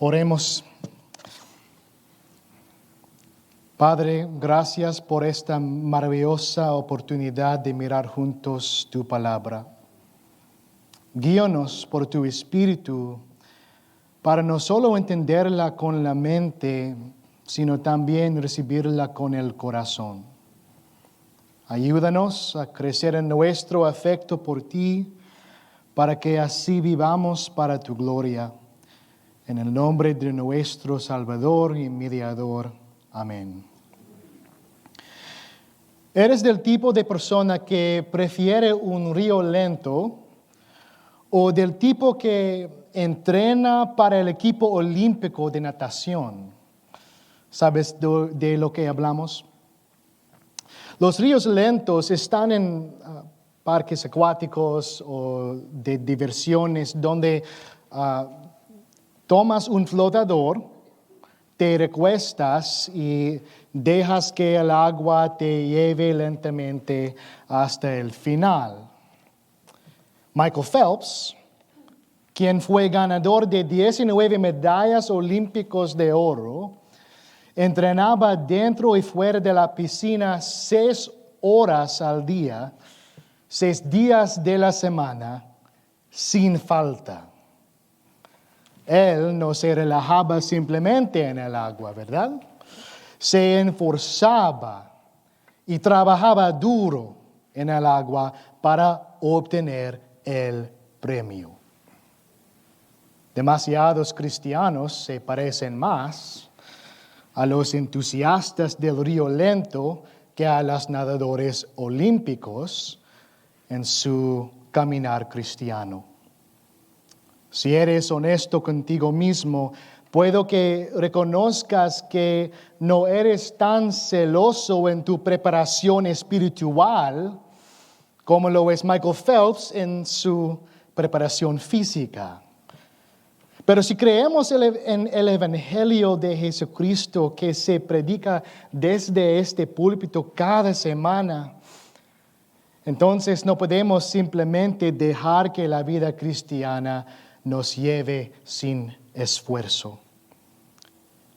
Oremos. Padre, gracias por esta maravillosa oportunidad de mirar juntos tu palabra. Guíanos por tu Espíritu para no solo entenderla con la mente, sino también recibirla con el corazón. Ayúdanos a crecer en nuestro afecto por ti, para que así vivamos para tu gloria. En el nombre de nuestro Salvador y Mediador. Amén. ¿Eres del tipo de persona que prefiere un río lento o del tipo que entrena para el equipo olímpico de natación? ¿Sabes de lo que hablamos? Los ríos lentos están en parques acuáticos o de diversiones donde tomas un flotador, te recuestas y dejas que el agua te lleve lentamente hasta el final. Michael Phelps, quien fue ganador de 19 medallas olímpicas de oro, entrenaba dentro y fuera de la piscina 6 horas al día, 6 días de la semana, sin falta. Él no se relajaba simplemente en el agua, ¿verdad? Se esforzaba y trabajaba duro en el agua para obtener el premio. Demasiados cristianos se parecen más a los entusiastas del río lento que a los nadadores olímpicos en su caminar cristiano. Si eres honesto contigo mismo, puedo que reconozcas que no eres tan celoso en tu preparación espiritual como lo es Michael Phelps en su preparación física. Pero si creemos en el Evangelio de Jesucristo que se predica desde este púlpito cada semana, entonces no podemos simplemente dejar que la vida cristiana nos lleve sin esfuerzo.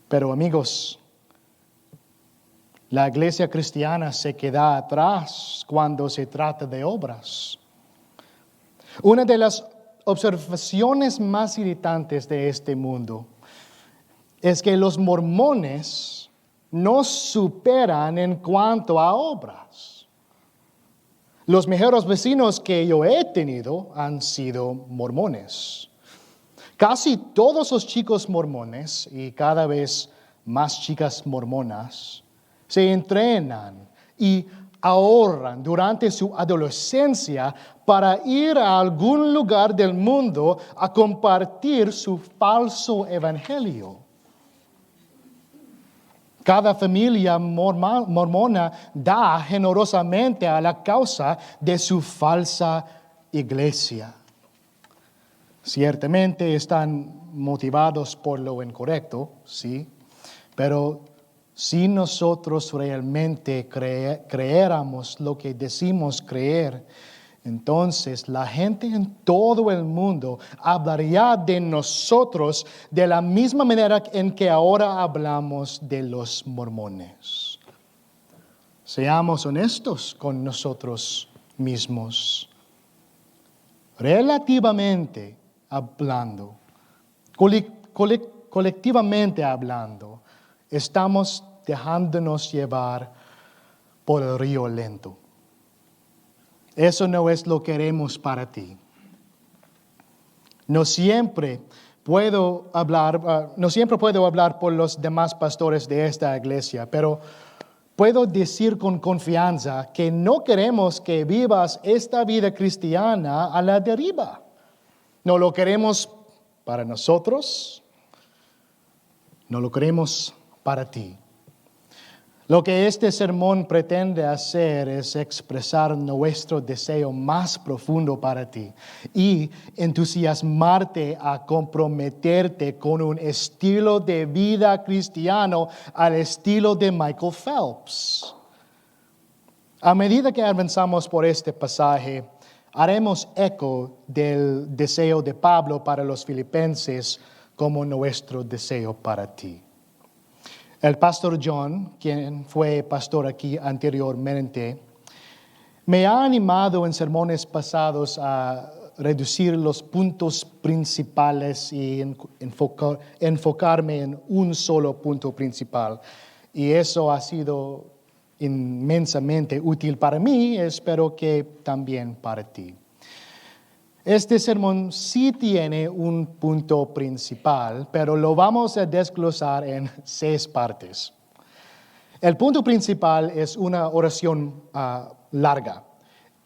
Pero amigos, la iglesia cristiana se queda atrás cuando se trata de obras. Una de las observaciones más irritantes de este mundo es que los mormones nos superan en cuanto a obras. Los mejores vecinos que yo he tenido han sido mormones. Casi todos los chicos mormones y cada vez más chicas mormonas se entrenan y ahorran durante su adolescencia para ir a algún lugar del mundo a compartir su falso evangelio. Cada familia mormona da generosamente a la causa de su falsa iglesia. Ciertamente están motivados por lo incorrecto, sí, pero si nosotros realmente creéramos lo que decimos creer, entonces la gente en todo el mundo hablaría de nosotros de la misma manera en que ahora hablamos de los mormones. Seamos honestos con nosotros mismos. Relativamente hablando, colectivamente hablando, estamos dejándonos llevar por el río lento. Eso no es lo que queremos para ti. No siempre puedo hablar por los demás pastores de esta iglesia, pero puedo decir con confianza que no queremos que vivas esta vida cristiana a la deriva. No lo queremos para nosotros, no lo queremos para ti. Lo que este sermón pretende hacer es expresar nuestro deseo más profundo para ti y entusiasmarte a comprometerte con un estilo de vida cristiano al estilo de Michael Phelps. A medida que avanzamos por este pasaje, haremos eco del deseo de Pablo para los filipenses como nuestro deseo para ti. El pastor John, quien fue pastor aquí anteriormente, me ha animado en sermones pasados a reducir los puntos principales y enfocarme en un solo punto principal. Y eso ha sido inmensamente útil para mí, espero que también para ti. Este sermón sí tiene un punto principal, pero lo vamos a desglosar en 6 partes. El punto principal es una oración larga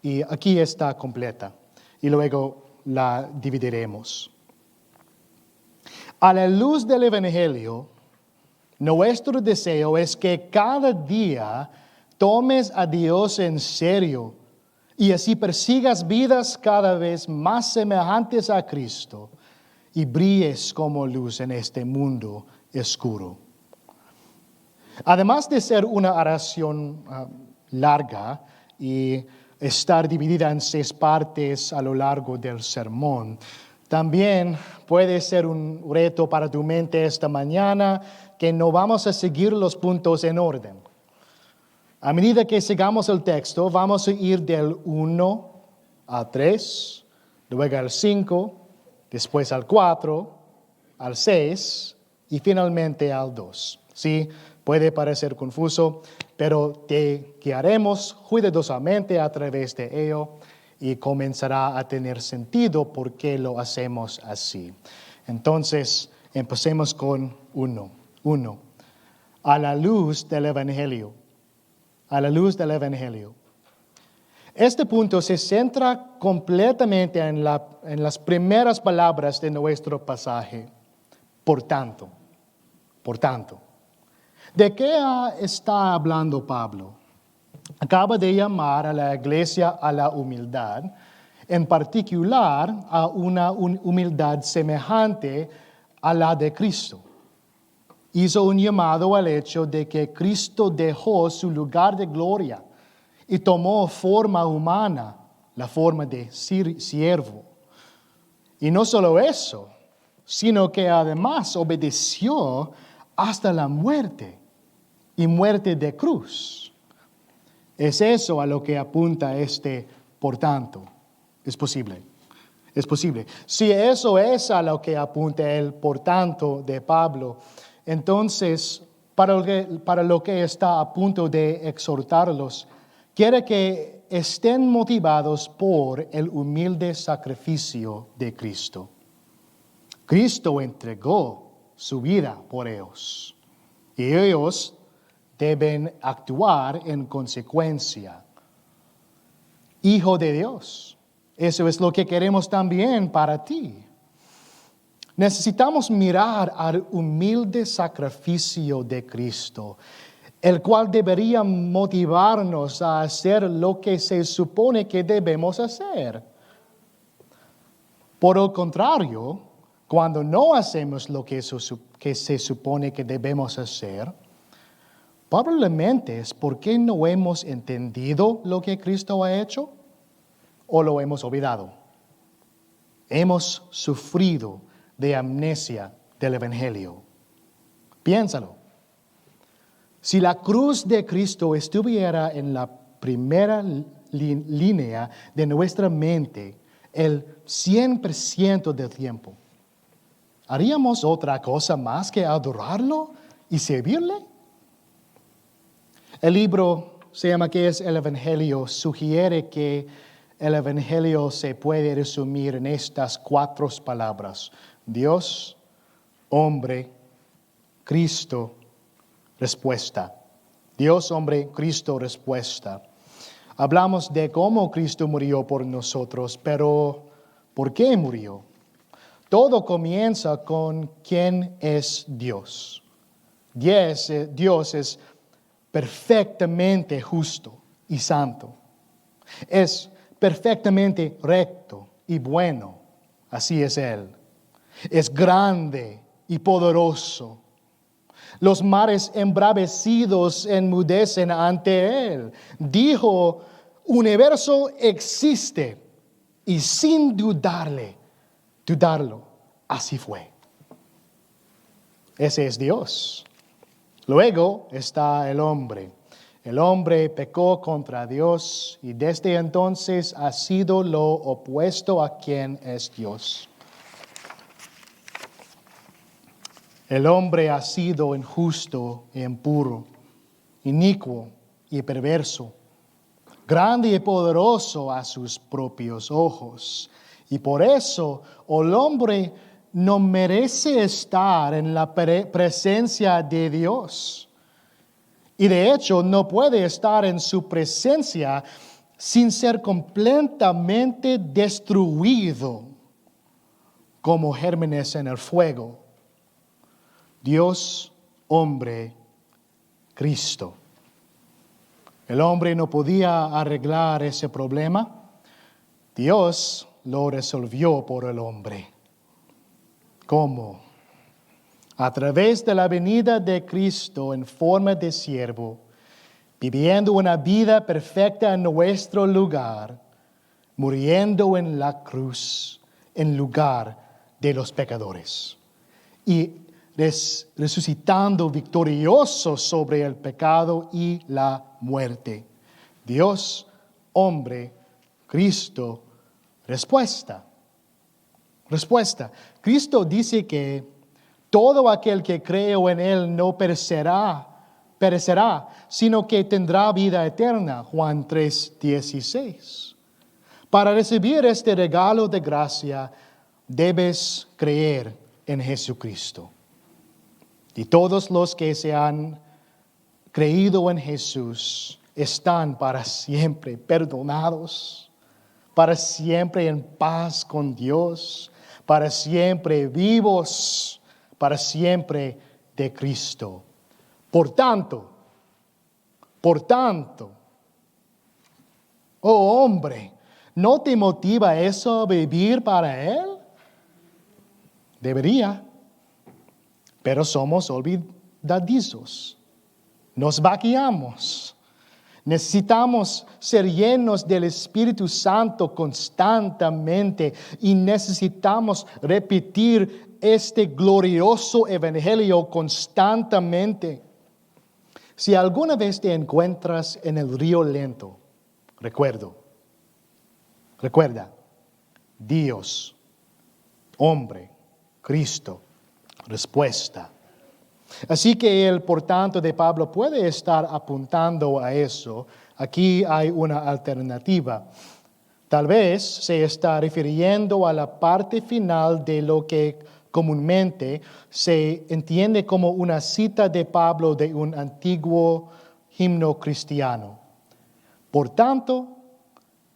y aquí está completa y luego la dividiremos. A la luz del Evangelio, nuestro deseo es que cada día tomes a Dios en serio y así persigas vidas cada vez más semejantes a Cristo y brilles como luz en este mundo oscuro. Además de ser una oración larga y estar dividida en 6 partes a lo largo del sermón, también puede ser un reto para tu mente esta mañana que no vamos a seguir los puntos en orden. A medida que sigamos el texto, vamos a ir del 1 al 3, luego al 5, después al 4, al 6 y finalmente al 2. Sí, puede parecer confuso, pero te guiaremos cuidadosamente a través de ello y comenzará a tener sentido por qué lo hacemos así. Entonces, empecemos con 1. A la luz del Evangelio. A la luz del Evangelio. Este punto se centra completamente en las primeras palabras de nuestro pasaje. Por tanto. ¿De qué está hablando Pablo? Acaba de llamar a la iglesia a la humildad, en particular a una humildad semejante a la de Cristo. Hizo un llamado al hecho de que Cristo dejó su lugar de gloria y tomó forma humana, la forma de siervo. Y no solo eso, sino que además obedeció hasta la muerte y muerte de cruz. Es eso a lo que apunta este por tanto. Es posible. Si eso es a lo que apunta el por tanto de Pablo, entonces, para lo que está a punto de exhortarlos, quiere que estén motivados por el humilde sacrificio de Cristo. Cristo entregó su vida por ellos y ellos deben actuar en consecuencia. Hijo de Dios, eso es lo que queremos también para ti. Necesitamos mirar al humilde sacrificio de Cristo, el cual debería motivarnos a hacer lo que se supone que debemos hacer. Por el contrario, cuando no hacemos lo que se supone que debemos hacer, probablemente es porque no hemos entendido lo que Cristo ha hecho o lo hemos olvidado. Hemos sufrido de amnesia del Evangelio. Piénsalo. Si la cruz de Cristo estuviera en la primera línea de nuestra mente el 100% del tiempo, ¿haríamos otra cosa más que adorarlo y servirle? El libro se llama ¿Qué es el Evangelio? Sugiere que el Evangelio se puede resumir en estas 4 palabras: Dios, hombre, Cristo, respuesta. Dios, hombre, Cristo, respuesta. Hablamos de cómo Cristo murió por nosotros, pero ¿por qué murió? Todo comienza con quién es Dios. Dios es perfectamente justo y santo. Es perfectamente recto y bueno. Así es Él. Es grande y poderoso. Los mares embravecidos enmudecen ante Él. Dijo, universo existe. Y sin dudarlo, así fue. Ese es Dios. Luego está el hombre. El hombre pecó contra Dios y desde entonces ha sido lo opuesto a quien es Dios. El hombre ha sido injusto e impuro, inicuo y perverso, grande y poderoso a sus propios ojos. Y por eso el hombre no merece estar en la presencia de Dios. Y de hecho no puede estar en su presencia sin ser completamente destruido como gérmenes en el fuego. Dios, hombre, Cristo. El hombre no podía arreglar ese problema. Dios lo resolvió por el hombre. ¿Cómo? A través de la venida de Cristo en forma de siervo, viviendo una vida perfecta en nuestro lugar, muriendo en la cruz en lugar de los pecadores y resucitando victorioso sobre el pecado y la muerte. Dios, hombre, Cristo, respuesta. Cristo dice que todo aquel que cree en Él no perecerá, sino que tendrá vida eterna. Juan 3:16. Para recibir este regalo de gracia, debes creer en Jesucristo. Y todos los que se han creído en Jesús están para siempre perdonados, para siempre en paz con Dios, para siempre vivos, para siempre de Cristo. Por tanto, oh hombre, ¿no te motiva eso a vivir para Él? Debería, pero somos olvidadizos. Nos vaciamos. Necesitamos ser llenos del Espíritu Santo constantemente y necesitamos repetir este glorioso evangelio constantemente. Si alguna vez te encuentras en el río lento, recuerda, Dios, hombre, Cristo, respuesta. Así que el por tanto de Pablo puede estar apuntando a eso. Aquí hay una alternativa. Tal vez se está refiriendo a la parte final de lo que comúnmente se entiende como una cita de Pablo de un antiguo himno cristiano. Por tanto,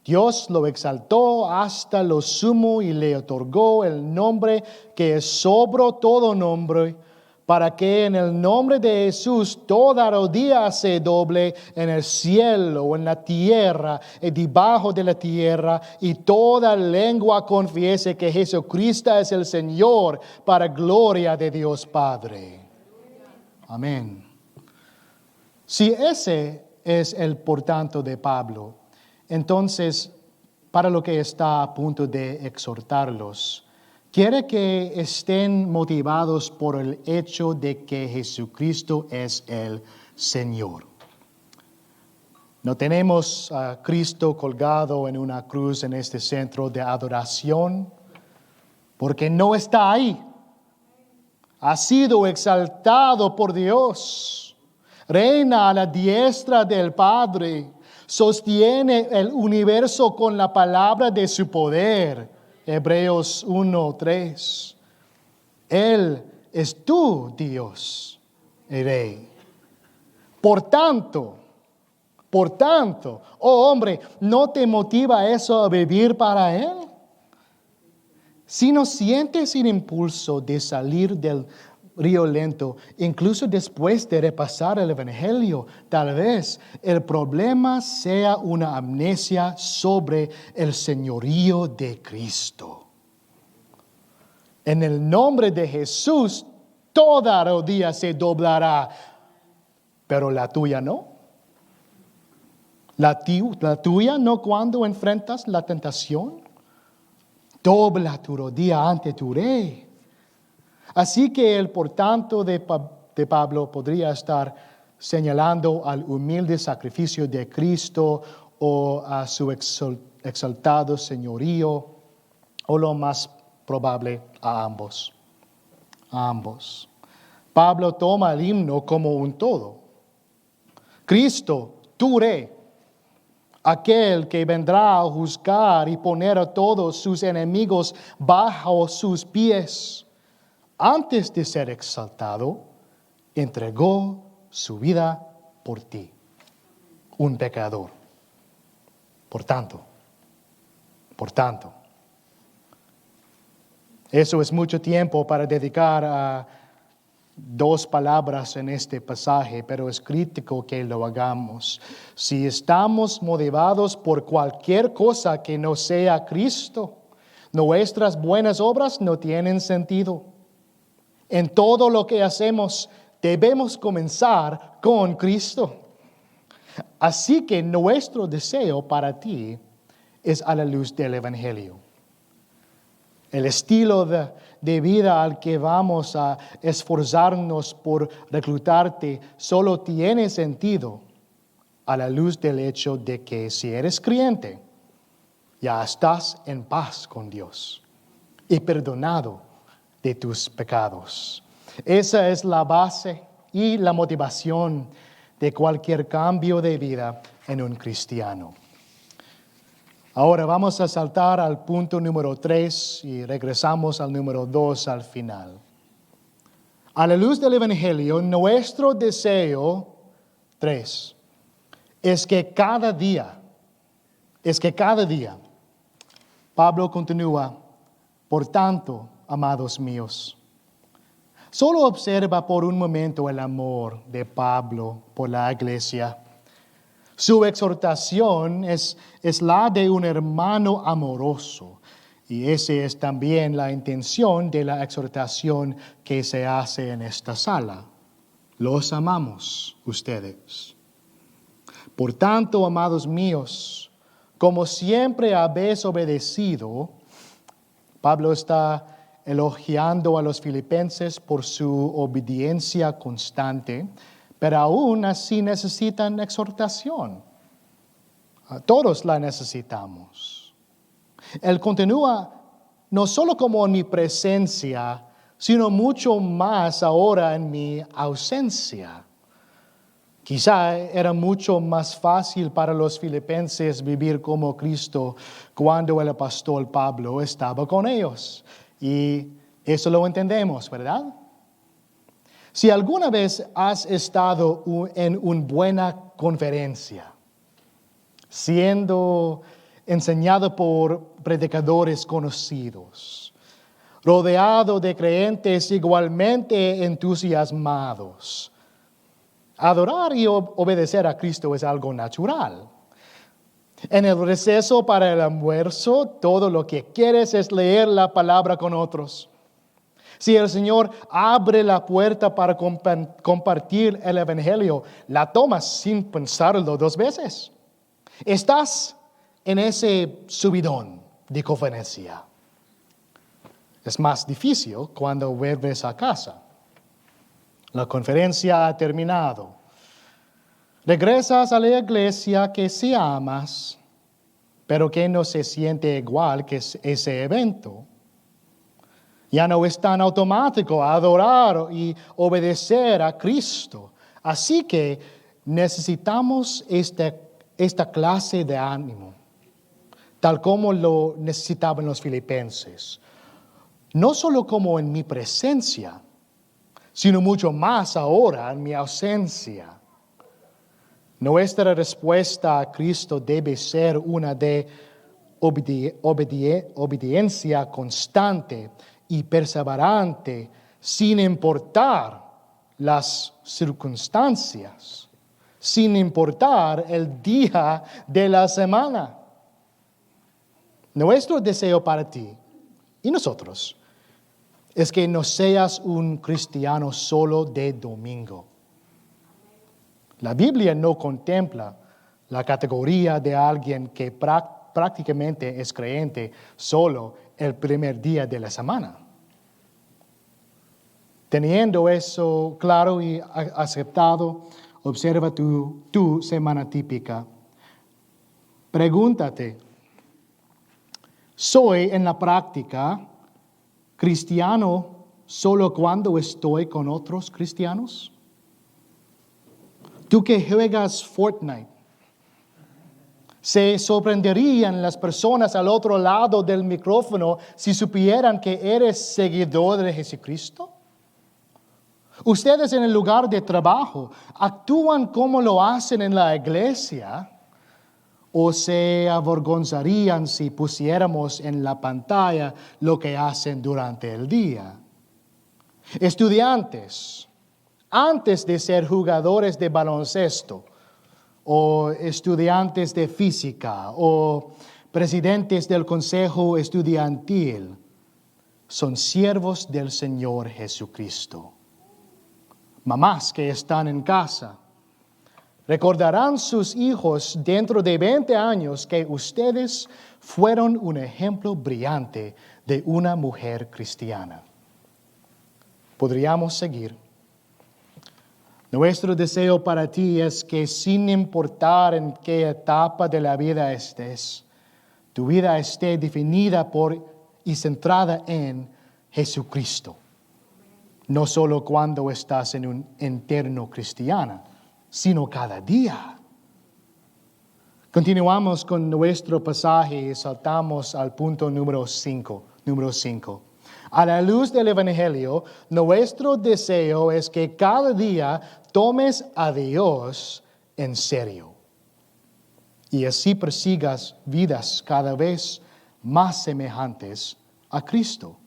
Dios lo exaltó hasta lo sumo y le otorgó el nombre que es sobre todo nombre, para que en el nombre de Jesús toda rodilla se doble en el cielo, en la tierra y debajo de la tierra, y toda lengua confiese que Jesucristo es el Señor, para gloria de Dios Padre. Amén. Si ese es el por tanto de Pablo, entonces, para lo que está a punto de exhortarlos, quiere que estén motivados por el hecho de que Jesucristo es el Señor. No tenemos a Cristo colgado en una cruz en este centro de adoración, porque no está ahí. Ha sido exaltado por Dios. Reina a la diestra del Padre. Sostiene el universo con la palabra de su poder. Hebreos 1:3. Él es tu Dios y Rey. Por tanto, oh hombre, ¿no te motiva eso a vivir para Él? Si no sientes el impulso de salir del río lento, incluso después de repasar el Evangelio, tal vez el problema sea una amnesia sobre el señorío de Cristo. En el nombre de Jesús, toda rodilla se doblará, pero la tuya no. La tuya no cuando enfrentas la tentación. Dobla tu rodilla ante tu Rey. Así que el por tanto de Pablo podría estar señalando al humilde sacrificio de Cristo o a su exaltado señorío, o lo más probable a ambos. A ambos. Pablo toma el himno como un todo. Cristo, tu rey, aquel que vendrá a juzgar y poner a todos sus enemigos bajo sus pies, antes de ser exaltado, entregó su vida por ti, un pecador. Por tanto, eso es mucho tiempo para dedicar a 2 palabras en este pasaje, pero es crítico que lo hagamos. Si estamos motivados por cualquier cosa que no sea Cristo, nuestras buenas obras no tienen sentido. En todo lo que hacemos, debemos comenzar con Cristo. Así que nuestro deseo para ti es a la luz del Evangelio. El estilo de vida al que vamos a esforzarnos por reclutarte solo tiene sentido a la luz del hecho de que si eres creyente, ya estás en paz con Dios y perdonado de tus pecados. Esa es la base y la motivación de cualquier cambio de vida en un cristiano. Ahora vamos a saltar al punto número 3 y regresamos al número 2 al final. A la luz del Evangelio, nuestro deseo 3 es que cada día, Pablo continúa, por tanto, amados míos, solo observa por un momento el amor de Pablo por la iglesia. Su exhortación es la de un hermano amoroso, y esa es también la intención de la exhortación que se hace en esta sala. Los amamos ustedes. Por tanto, amados míos, como siempre habéis obedecido, Pablo está elogiando a los filipenses por su obediencia constante, pero aún así necesitan exhortación. Todos la necesitamos. Él continúa no solo como en mi presencia, sino mucho más ahora en mi ausencia. Quizá era mucho más fácil para los filipenses vivir como Cristo cuando el apóstol Pablo estaba con ellos. Y eso lo entendemos, ¿verdad? Si alguna vez has estado en una buena conferencia, siendo enseñado por predicadores conocidos, rodeado de creyentes igualmente entusiasmados, adorar y obedecer a Cristo es algo natural. En el receso para el almuerzo, todo lo que quieres es leer la palabra con otros. Si el Señor abre la puerta para compartir el Evangelio, la tomas sin pensarlo 2 veces. Estás en ese subidón de conferencia. Es más difícil cuando vuelves a casa. La conferencia ha terminado. Regresas a la iglesia que sí amas, pero que no se siente igual que ese evento. Ya no es tan automático adorar y obedecer a Cristo. Así que necesitamos esta clase de ánimo, tal como lo necesitaban los filipenses. No solo como en mi presencia, sino mucho más ahora en mi ausencia. Nuestra respuesta a Cristo debe ser una de obediencia constante y perseverante, sin importar las circunstancias, sin importar el día de la semana. Nuestro deseo para ti y nosotros es que no seas un cristiano solo de domingo. La Biblia no contempla la categoría de alguien que prácticamente es creyente solo el primer día de la semana. Teniendo eso claro y aceptado, observa tu semana típica. Pregúntate, ¿soy en la práctica cristiano solo cuando estoy con otros cristianos? Tú que juegas Fortnite, ¿se sorprenderían las personas al otro lado del micrófono si supieran que eres seguidor de Jesucristo? Ustedes en el lugar de trabajo actúan como lo hacen en la iglesia, o se avergonzarían si pusiéramos en la pantalla lo que hacen durante el día. Estudiantes, antes de ser jugadores de baloncesto, o estudiantes de física, o presidentes del consejo estudiantil, son siervos del Señor Jesucristo. Mamás que están en casa, recordarán sus hijos dentro de 20 años que ustedes fueron un ejemplo brillante de una mujer cristiana. Podríamos seguir. Nuestro deseo para ti es que sin importar en qué etapa de la vida estés, tu vida esté definida por y centrada en Jesucristo. No solo cuando estás en un entorno cristiano, sino cada día. Continuamos con nuestro pasaje y saltamos al punto número 5. A la luz del Evangelio, nuestro deseo es que cada día tomes a Dios en serio y así persigas vidas cada vez más semejantes a Cristo.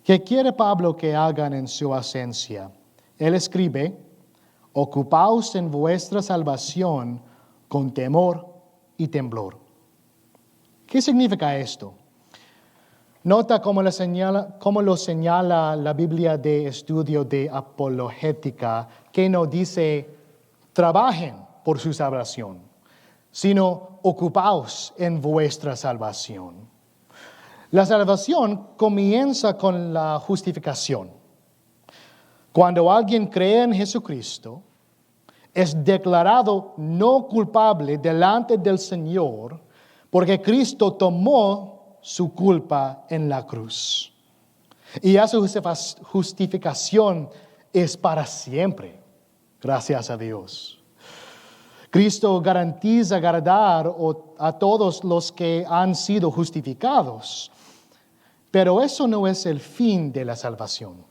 ¿Qué quiere Pablo que hagan en su ausencia? Él escribe: ocupaos en vuestra salvación con temor y temblor. ¿Qué significa esto? Nota cómo lo señala la Biblia de estudio de apologética, que no dice trabajen por su salvación, sino ocupaos en vuestra salvación. La salvación comienza con la justificación. Cuando alguien cree en Jesucristo, es declarado no culpable delante del Señor porque Cristo tomó su culpa en la cruz. Y esa justificación es para siempre, gracias a Dios. Cristo garantiza agradar a todos los que han sido justificados, pero eso no es el fin de la salvación.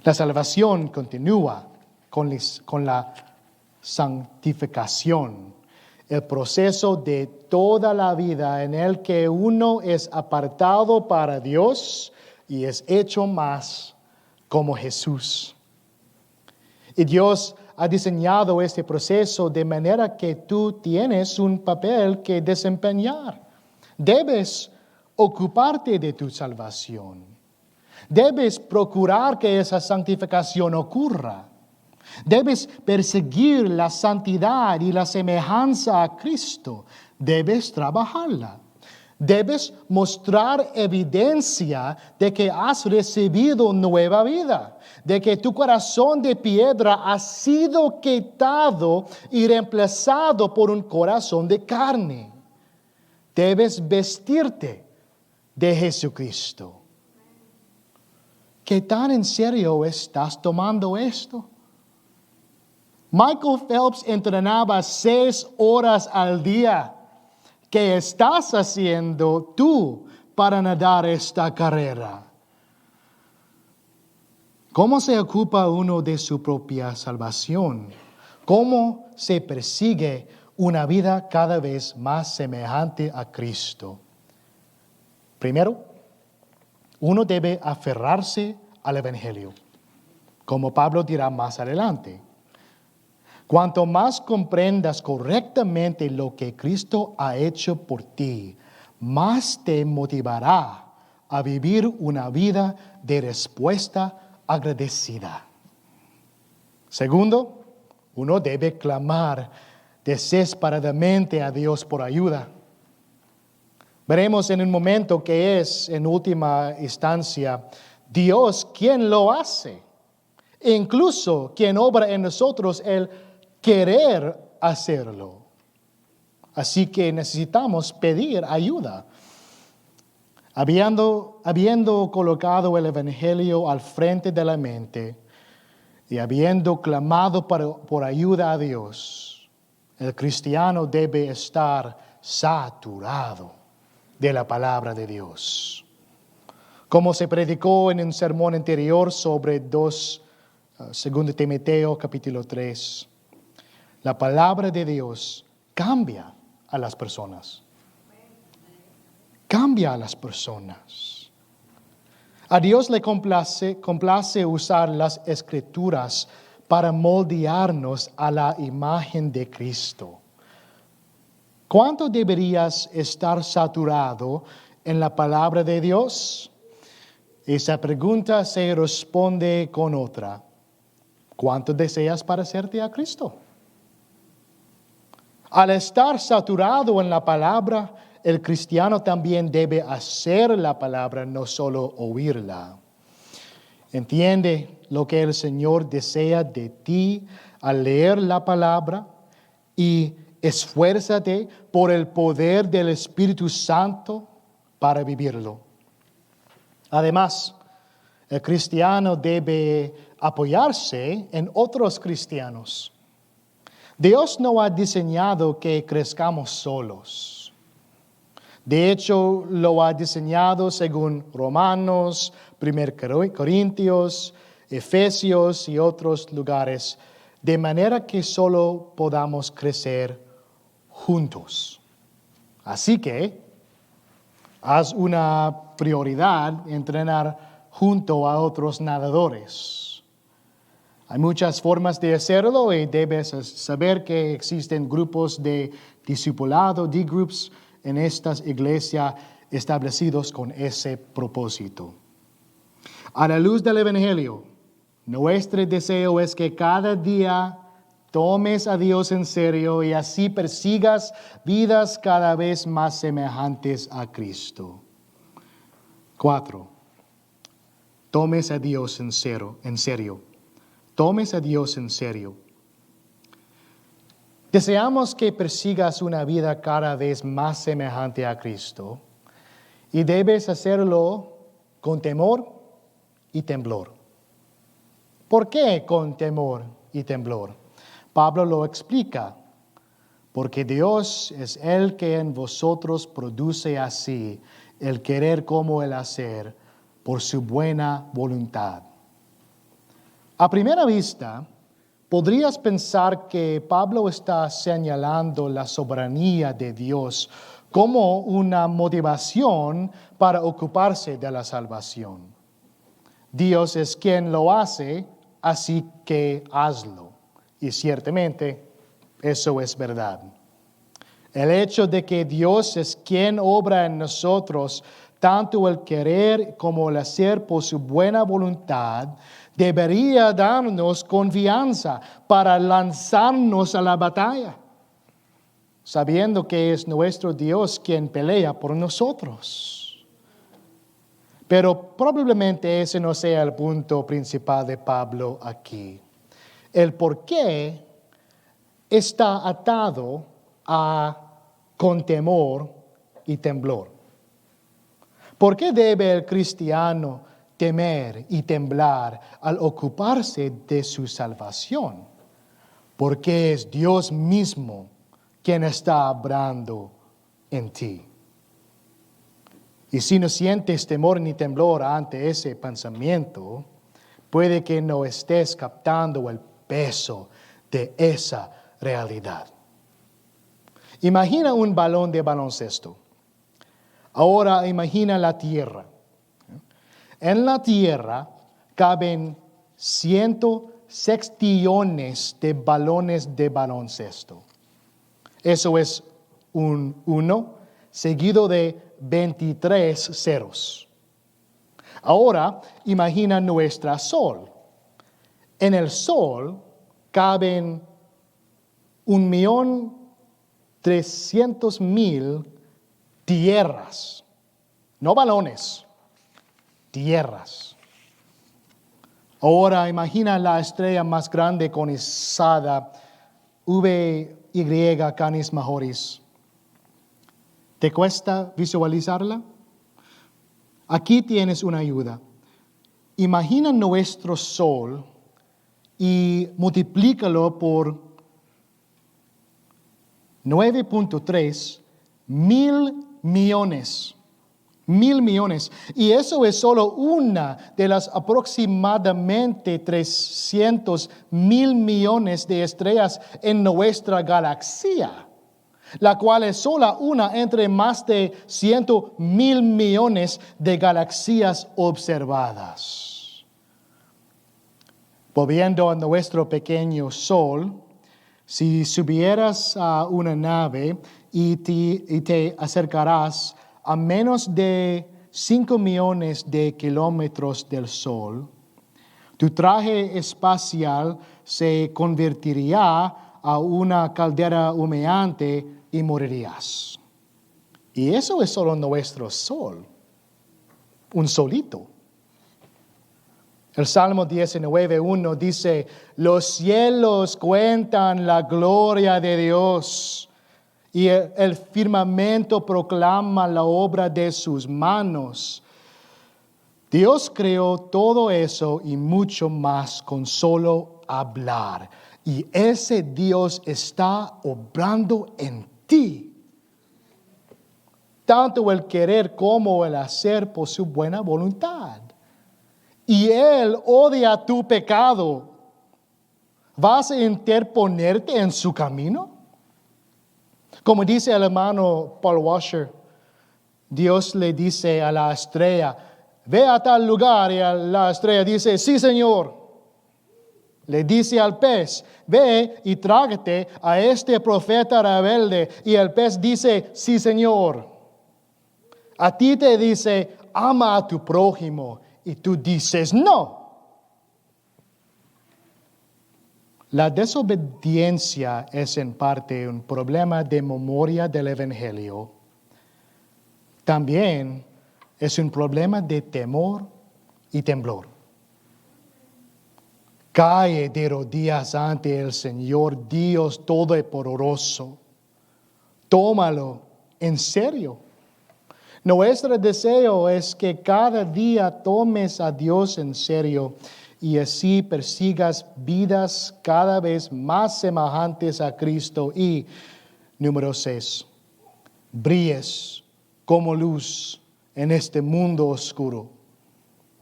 La salvación continúa con la santificación, el proceso de toda la vida en el que uno es apartado para Dios y es hecho más como Jesús. Y Dios ha diseñado este proceso de manera que tú tienes un papel que desempeñar. Debes ocuparte de tu salvación. Debes procurar que esa santificación ocurra. Debes perseguir la santidad y la semejanza a Cristo. Debes trabajarla. Debes mostrar evidencia de que has recibido nueva vida, de que tu corazón de piedra ha sido quitado y reemplazado por un corazón de carne. Debes vestirte de Jesucristo. ¿Qué tan en serio estás tomando esto? Michael Phelps entrenaba 6 horas al día. ¿Qué estás haciendo tú para nadar esta carrera? ¿Cómo se ocupa uno de su propia salvación? ¿Cómo se persigue una vida cada vez más semejante a Cristo? Primero, uno debe aferrarse al Evangelio, como Pablo dirá más adelante. Cuanto más comprendas correctamente lo que Cristo ha hecho por ti, más te motivará a vivir una vida de respuesta agradecida. Segundo, uno debe clamar desesperadamente a Dios por ayuda. Veremos en un momento que es, en última instancia, Dios quien lo hace. E incluso quien obra en nosotros el querer hacerlo. Así que necesitamos pedir ayuda. Habiendo colocado el Evangelio al frente de la mente y habiendo clamado por ayuda a Dios, el cristiano debe estar saturado de la palabra de Dios. Como se predicó en un sermón anterior sobre 2 Timoteo capítulo 3, la palabra de Dios cambia a las personas. Cambia a las personas. A Dios le complace usar las Escrituras para moldearnos a la imagen de Cristo. ¿Cuánto deberías estar saturado en la palabra de Dios? Esa pregunta se responde con otra. ¿Cuánto deseas parecerte a Cristo? Al estar saturado en la palabra, el cristiano también debe hacer la palabra, no solo oírla. Entiende lo que el Señor desea de ti al leer la palabra y esfuérzate por el poder del Espíritu Santo para vivirlo. Además, el cristiano debe apoyarse en otros cristianos. Dios no ha diseñado que crezcamos solos. De hecho, lo ha diseñado según Romanos, 1 Corintios, Efesios y otros lugares, de manera que solo podamos crecer juntos. Así que, haz una prioridad entrenar junto a otros nadadores. Hay muchas formas de hacerlo y debes saber que existen grupos de discipulado, D-groups, en estas iglesias establecidos con ese propósito. A la luz del Evangelio, nuestro deseo es que cada día tomes a Dios en serio y así persigas vidas cada vez más semejantes a Cristo. 4. Tomes a Dios en serio. Tomes a Dios en serio. Deseamos que persigas una vida cada vez más semejante a Cristo y debes hacerlo con temor y temblor. ¿Por qué con temor y temblor? Pablo lo explica. Porque Dios es el que en vosotros produce así el querer como el hacer por su buena voluntad. A primera vista, podrías pensar que Pablo está señalando la soberanía de Dios como una motivación para ocuparse de la salvación. Dios es quien lo hace, así que hazlo. Y ciertamente, eso es verdad. El hecho de que Dios es quien obra en nosotros, tanto el querer como el hacer por su buena voluntad, debería darnos confianza para lanzarnos a la batalla, sabiendo que es nuestro Dios quien pelea por nosotros. Pero probablemente ese no sea el punto principal de Pablo aquí. El por qué está atado con temor y temblor. ¿Por qué debe el cristiano temer y temblar al ocuparse de su salvación? Porque es Dios mismo quien está obrando en ti. Y si no sientes temor ni temblor ante ese pensamiento, puede que no estés captando el peso de esa realidad. Imagina un balón de baloncesto. Ahora imagina la tierra. En la tierra caben 100 sextillones de balones de baloncesto. Eso es un 1 seguido de 23 ceros. Ahora imagina nuestro sol. En el sol caben 1.300.000 tierras, no balones, tierras. Ahora imagina la estrella más grande conizada, VY Canis Majoris. ¿Te cuesta visualizarla? Aquí tienes una ayuda. Imagina nuestro Sol y multiplícalo por 9.3 mil millones. 1,000 millones. Y eso es solo una de las aproximadamente 300,000 millones de estrellas en nuestra galaxia, la cual es sola una entre más de 100,000 millones de galaxias observadas. Volviendo a nuestro pequeño Sol, si subieras a una nave y te acercarás a menos de 5 millones de kilómetros del Sol, tu traje espacial se convertiría a una caldera humeante y morirías. Y eso es solo nuestro Sol, un solito. El Salmo 19:1 dice, los cielos cuentan la gloria de Dios, y el firmamento proclama la obra de sus manos. Dios creó todo eso y mucho más con solo hablar. Y ese Dios está obrando en ti. Tanto el querer como el hacer por su buena voluntad. Y Él odia tu pecado. ¿Vas a interponerte en su camino? Como dice el hermano Paul Washer, Dios le dice a la estrella, ve a tal lugar, y la estrella dice, sí, Señor. Le dice al pez, ve y trágate a este profeta rebelde, y el pez dice, sí, Señor. A ti te dice, ama a tu prójimo, y tú dices, no. La desobediencia es en parte un problema de memoria del Evangelio. También es un problema de temor y temblor. Cae de rodillas ante el Señor Dios Todopoderoso. Tómalo en serio. Nuestro deseo es que cada día tomes a Dios en serio y así persigas vidas cada vez más semejantes a Cristo. Y, número 6, brilles como luz en este mundo oscuro.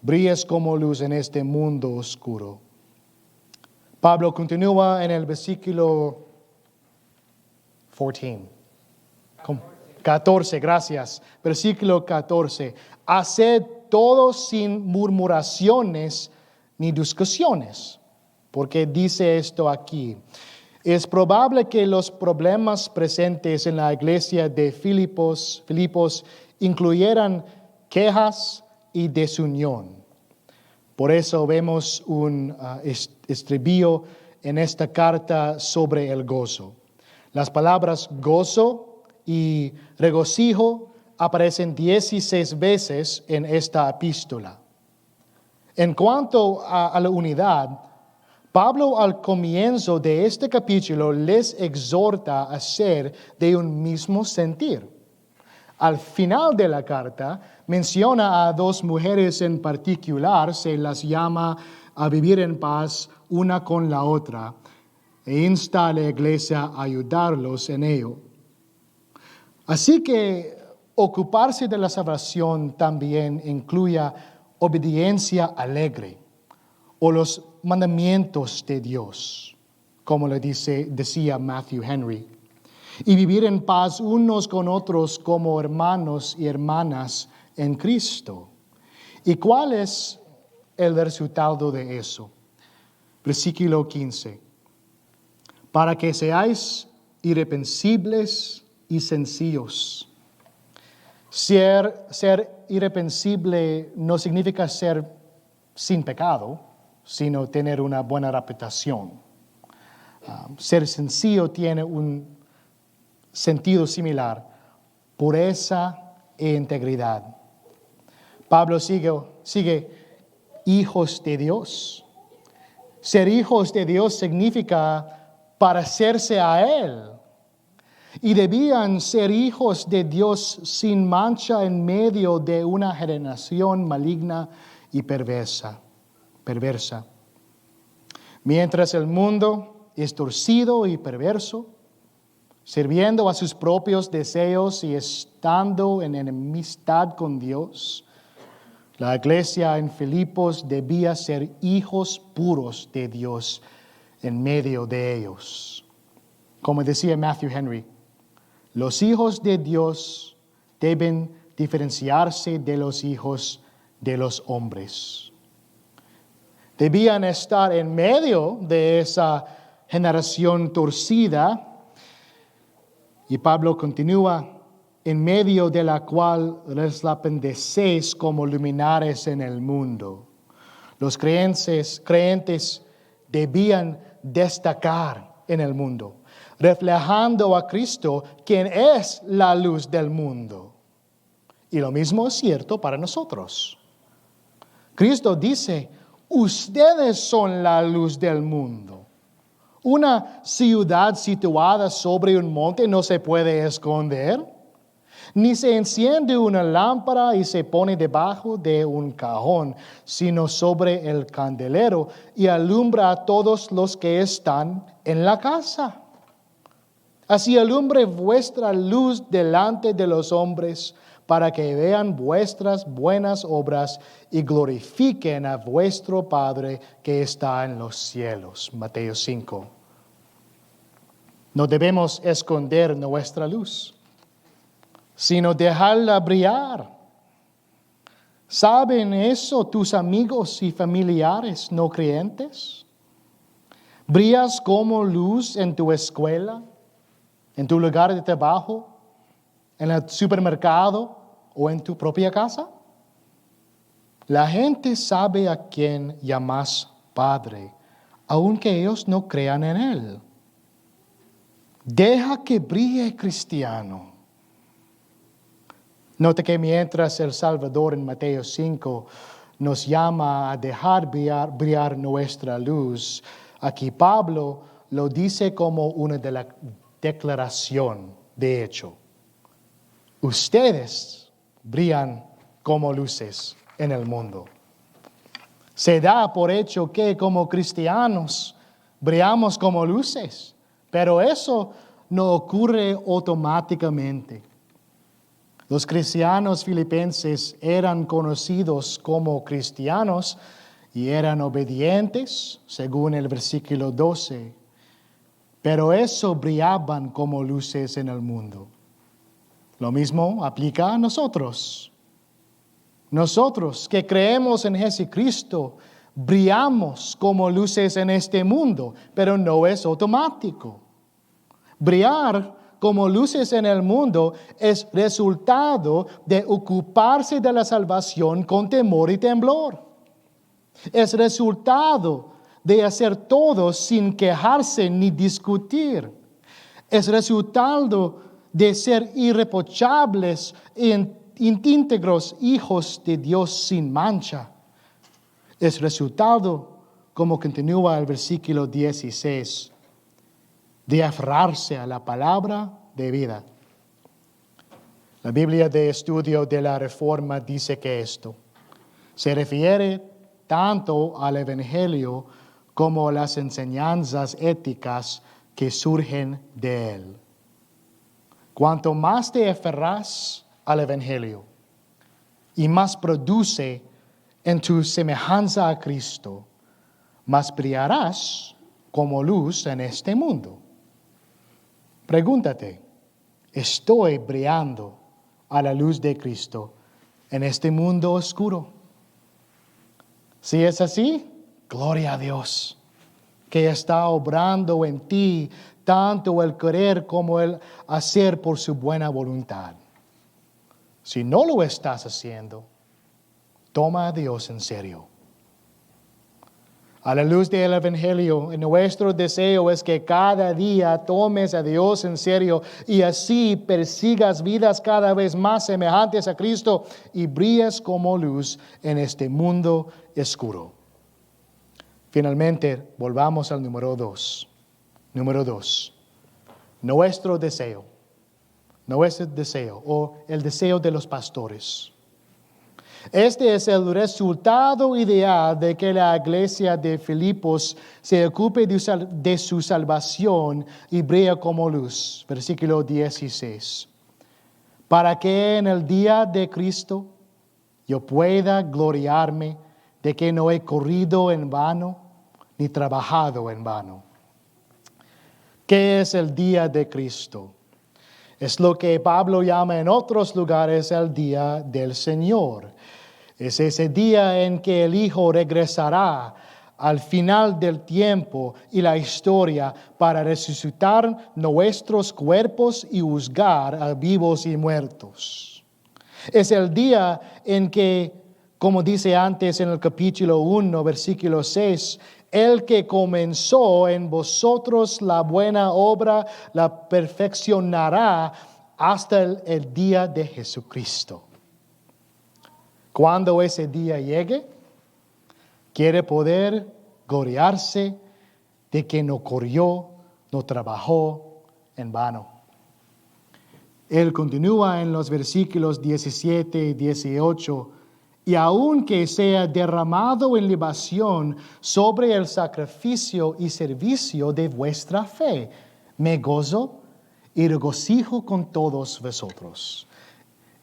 Brilles como luz en este mundo oscuro. Pablo continúa en el versículo 14, gracias. Versículo 14. Haced todo sin murmuraciones ni discusiones. Porque dice esto aquí. Es probable que los problemas presentes en la iglesia de Filipos incluyeran quejas y desunión. Por eso vemos un estribillo en esta carta sobre el gozo. Las palabras gozo y regocijo aparecen 16 veces en esta epístola. En cuanto a la unidad, Pablo al comienzo de este capítulo les exhorta a ser de un mismo sentir. Al final de la carta menciona a 2 mujeres en particular, se las llama a vivir en paz una con la otra e insta a la iglesia a ayudarlos en ello. Así que ocuparse de la salvación también incluye obediencia alegre o los mandamientos de Dios, como le decía Matthew Henry, y vivir en paz unos con otros como hermanos y hermanas en Cristo. ¿Y cuál es el resultado de eso? Versículo 15. Para que seáis irreprensibles y sencillos. Ser irreprensible no significa ser sin pecado, sino tener una buena reputación. Ser sencillo tiene un sentido similar, pureza e integridad. Pablo sigue hijos de Dios, Ser hijos de Dios significa parecerse a Él. Y debían ser hijos de Dios sin mancha en medio de una generación maligna y perversa. Mientras el mundo es torcido y perverso, sirviendo a sus propios deseos y estando en enemistad con Dios, la iglesia en Filipos debía ser hijos puros de Dios en medio de ellos. Como decía Matthew Henry, los hijos de Dios deben diferenciarse de los hijos de los hombres. Debían estar en medio de esa generación torcida. Y Pablo continúa, en medio de la cual resplandecéis como luminares en el mundo. Los creyentes debían destacar en el mundo, reflejando a Cristo, quien es la luz del mundo. Y lo mismo es cierto para nosotros. Cristo dice, ustedes son la luz del mundo. Una ciudad situada sobre un monte no se puede esconder, ni se enciende una lámpara y se pone debajo de un cajón, sino sobre el candelero y alumbra a todos los que están en la casa. Así alumbre vuestra luz delante de los hombres, para que vean vuestras buenas obras y glorifiquen a vuestro Padre que está en los cielos. Mateo 5. No debemos esconder nuestra luz, sino dejarla brillar. ¿Saben eso tus amigos y familiares no creyentes? ¿Brillas como luz en tu escuela, en tu lugar de trabajo, en el supermercado o en tu propia casa? La gente sabe a quién llamas Padre, aunque ellos no crean en Él. Deja que brille, cristiano. Note que mientras el Salvador en Mateo 5 nos llama a dejar brillar nuestra luz, aquí Pablo lo dice como una declaración de hecho. Ustedes brillan como luces en el mundo. Se da por hecho que como cristianos brillamos como luces, pero eso no ocurre automáticamente. Los cristianos filipenses eran conocidos como cristianos y eran obedientes, según el versículo 12, pero eso brillaban como luces en el mundo. Lo mismo aplica a nosotros. Nosotros que creemos en Jesucristo, brillamos como luces en este mundo, pero no es automático. Brillar como luces en el mundo es resultado de ocuparse de la salvación con temor y temblor. Es resultado de hacer todo sin quejarse ni discutir. Es resultado de ser irreprochables e íntegros hijos de Dios sin mancha. Es resultado, como continúa el versículo 16, de aferrarse a la palabra de vida. La Biblia de Estudio de la Reforma dice que esto se refiere tanto al Evangelio como a las enseñanzas éticas que surgen de él. Cuanto más te aferras al Evangelio y más produce en tu semejanza a Cristo, más brillarás como luz en este mundo. Pregúntate, ¿estoy brillando a la luz de Cristo en este mundo oscuro? Si es así, gloria a Dios, que está obrando en ti tanto el querer como el hacer por su buena voluntad. Si no lo estás haciendo, toma a Dios en serio. A la luz del Evangelio, nuestro deseo es que cada día tomes a Dios en serio y así persigas vidas cada vez más semejantes a Cristo y brilles como luz en este mundo oscuro. Finalmente, volvamos al número 2. Número 2. Nuestro deseo o el deseo de los pastores. Este es el resultado ideal de que la iglesia de Filipos se ocupe de su salvación y brille como luz. Versículo 16. Para que en el día de Cristo yo pueda gloriarme de que no he corrido en vano ni trabajado en vano. ¿Qué es el día de Cristo? Es lo que Pablo llama en otros lugares el día del Señor. Es ese día en que el Hijo regresará al final del tiempo y la historia para resucitar nuestros cuerpos y juzgar a vivos y muertos. Es el día en que, como dice antes en el capítulo 1, versículo 6, el que comenzó en vosotros la buena obra la perfeccionará hasta el día de Jesucristo. Cuando ese día llegue, quiere poder gloriarse de que no corrió, no trabajó en vano. Él continúa en los versículos 17 y 18, y aunque sea derramado en libación sobre el sacrificio y servicio de vuestra fe, me gozo y regocijo con todos vosotros.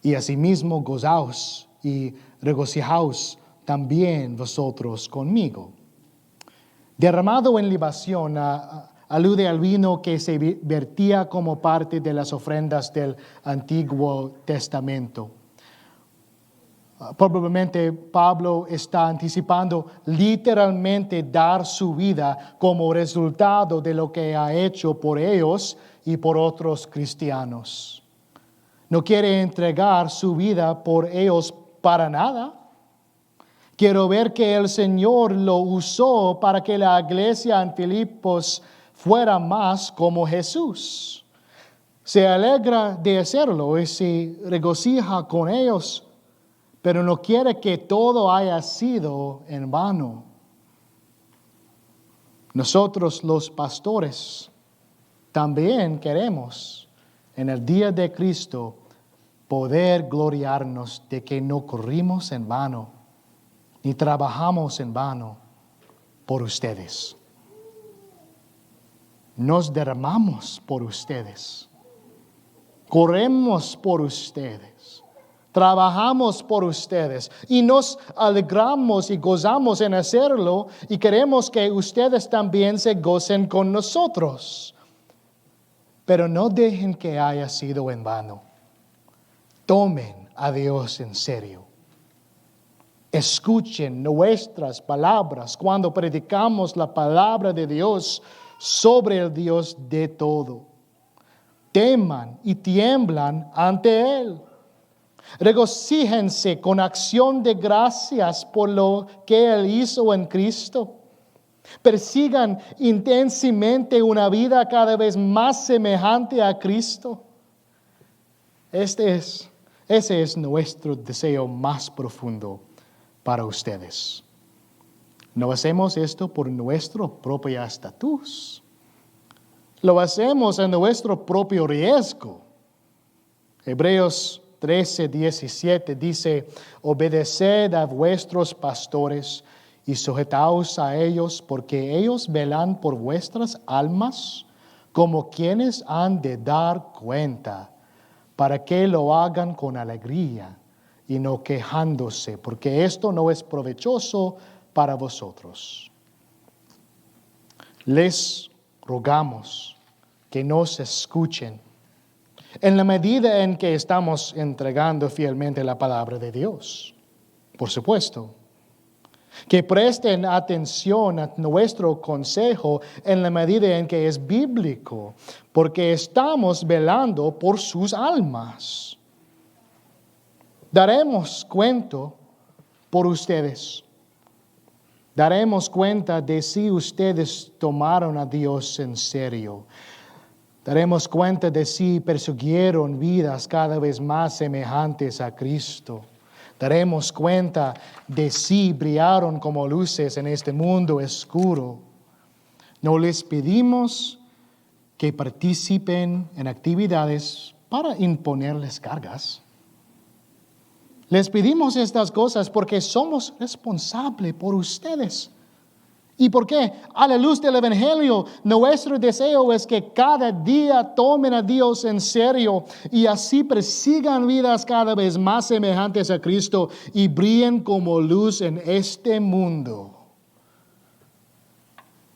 Y asimismo gozaos y regocijaos también vosotros conmigo. Derramado en libación alude al vino que se vertía como parte de las ofrendas del Antiguo Testamento. Probablemente Pablo está anticipando literalmente dar su vida como resultado de lo que ha hecho por ellos y por otros cristianos. No quiere entregar su vida por ellos para nada. Quiero ver que el Señor lo usó para que la iglesia en Filipos fuera más como Jesús. Se alegra de hacerlo y se regocija con ellos, pero no quiere que todo haya sido en vano. Nosotros los pastores también queremos en el día de Cristo poder gloriarnos de que no corrimos en vano, ni trabajamos en vano por ustedes. Nos derramamos por ustedes, corremos por ustedes, trabajamos por ustedes y nos alegramos y gozamos en hacerlo y queremos que ustedes también se gocen con nosotros. Pero no dejen que haya sido en vano. Tomen a Dios en serio. Escuchen nuestras palabras cuando predicamos la palabra de Dios sobre el Dios de todo. Teman y tiemblan ante Él. Regocíjense con acción de gracias por lo que Él hizo en Cristo. Persigan intensamente una vida cada vez más semejante a Cristo. Ese es nuestro deseo más profundo para ustedes. No hacemos esto por nuestro propio estatus. Lo hacemos en nuestro propio riesgo. Hebreos 13:17 dice: obedeced a vuestros pastores y sujetaos a ellos, porque ellos velan por vuestras almas como quienes han de dar cuenta, para que lo hagan con alegría y no quejándose, porque esto no es provechoso para vosotros. Les rogamos que nos escuchen en la medida en que estamos entregando fielmente la palabra de Dios. Por supuesto, que presten atención a nuestro consejo en la medida en que es bíblico, porque estamos velando por sus almas. Daremos cuenta por ustedes. Daremos cuenta de si ustedes tomaron a Dios en serio. Daremos cuenta de si persiguieron vidas cada vez más semejantes a Cristo. Daremos cuenta de si brillaron como luces en este mundo oscuro. No les pedimos que participen en actividades para imponerles cargas. Les pedimos estas cosas porque somos responsables por ustedes. ¿Y por qué? A la luz del Evangelio, nuestro deseo es que cada día tomen a Dios en serio y así persigan vidas cada vez más semejantes a Cristo y brillen como luz en este mundo.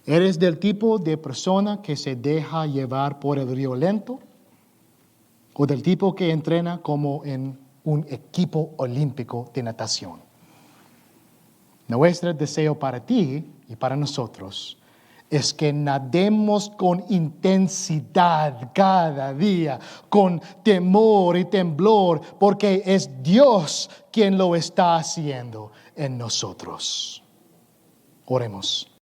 ¿Eres del tipo de persona que se deja llevar por el río lento? ¿O del tipo que entrena como en un equipo olímpico de natación? Nuestro deseo para ti y para nosotros es que nademos con intensidad cada día, con temor y temblor, porque es Dios quien lo está haciendo en nosotros. Oremos.